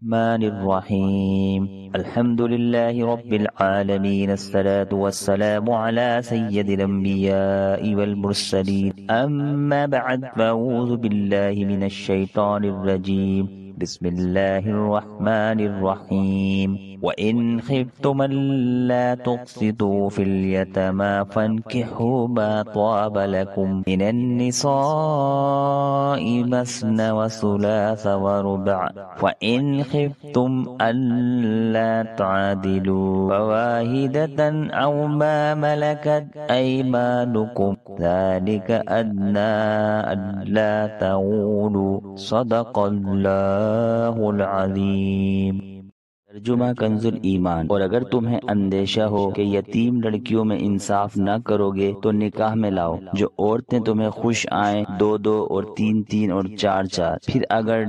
الرحمن الرحيم. الحمد لله رب العالمين، الصلاة والسلام على سيد الأنبياء والمرسلين، أما بعد، فأعوذ بالله من الشيطان الرجيم. بسم الله الرحمن الرحيم. وإن خفتم ألا تقسطوا في اليتامى فانكحوا ما طاب لكم من النساء مثنى وثلاث ورباع، وإن خفتم ألا تعدلوا فواحدة أو ما ملكت أيمانكم ذلك أدنى ألا تعولوا. صدق الله العظيم۔ ترجمہ کنز ایمان۔ اور اگر تمہیں اندیشہ ہو کہ یتیم لڑکیوں میں انصاف نہ کرو گے تو نکاح میں لاؤ جو عورتیں تمہیں خوش آئیں، 2 اور 3 اور 4۔ پھر اگر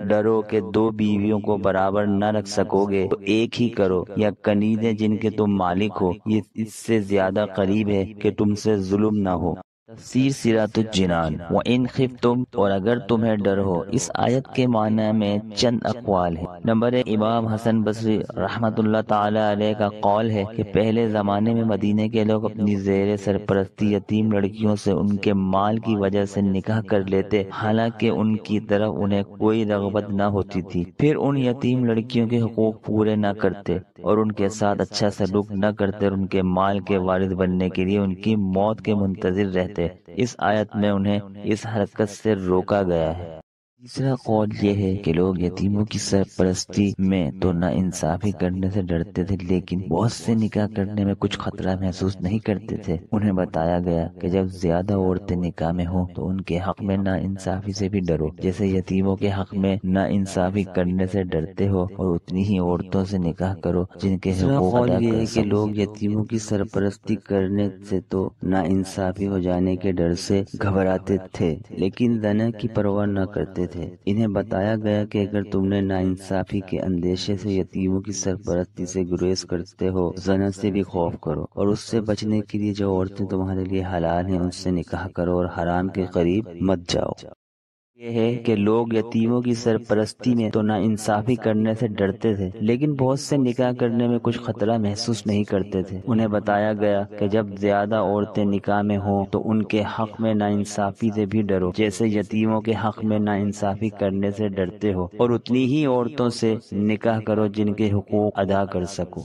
ڈرو کہ 2 بیویوں کو برابر نہ رکھ سکو گے تو ایک ہی کرو، یا کنیزیں جن کے تم مالک ہو، یہ اس سے زیادہ قریب ہے کہ تم سے ظلم نہ ہو۔ تفسیر سیرۃ الجنان۔ وَإِنْ خِفْتُمْ، اور اگر تمہیں ڈر ہو۔ اس آیت کے معنی میں چند اقوال ہیں۔ نمبر 1، امام حسن بصری رحمۃ اللہ تعالی علیہ کا قول ہے کہ پہلے زمانے میں مدینے کے لوگ اپنی زیر سرپرستی یتیم لڑکیوں سے ان کے مال کی وجہ سے نکاح کر لیتے، حالانکہ ان کی طرف انہیں کوئی رغبت نہ ہوتی تھی۔ پھر ان یتیم لڑکیوں کے حقوق پورے نہ کرتے اور ان کے ساتھ اچھا سلوک نہ کرتے اور ان کے مال کے وارث بننے کے لیے ان کی موت کے منتظر رہتے۔ اس آیت میں انہیں اس حرکت سے روکا گیا ہے۔ تیسرا قول یہ ہے کہ لوگ یتیموں کی سرپرستی میں تو نا انصافی کرنے سے ڈرتے تھے، لیکن بہت سے نکاح کرنے میں کچھ خطرہ محسوس نہیں کرتے تھے۔ انہیں بتایا گیا کہ جب زیادہ عورتیں نکاح میں ہوں تو ان کے حق میں نا انصافی سے بھی ڈرو، جیسے یتیموں کے حق میں نا انصافی کرنے سے ڈرتے ہو، اور اتنی ہی عورتوں سے نکاح کرو جن کے حقوق ادا کر سکو۔ کہ لوگ یتیموں کی سرپرستی کرنے سے تو نا انصافی ہو جانے کے ڈر سے گھبراتے تھے، لیکن زنا کی پرواہ نہ کرتے تھے۔ انہیں بتایا گیا کہ اگر تم نے ناانصافی کے اندیشے سے یتیموں کی سرپرستی سے گریز کرتے ہو، زنا سے بھی خوف کرو، اور اس سے بچنے کے لیے جو عورتیں تمہارے لیے حلال ہیں ان سے نکاح کرو اور حرام کے قریب مت جاؤ۔ یہ ہے کہ لوگ یتیموں کی سرپرستی میں تو ناانصافی کرنے سے ڈرتے تھے، لیکن بہت سے نکاح کرنے میں کچھ خطرہ محسوس نہیں کرتے تھے۔ انہیں بتایا گیا کہ جب زیادہ عورتیں نکاح میں ہوں تو ان کے حق میں ناانصافی سے بھی ڈرو، جیسے یتیموں کے حق میں ناانصافی کرنے سے ڈرتے ہو، اور اتنی ہی عورتوں سے نکاح کرو جن کے حقوق ادا کر سکو۔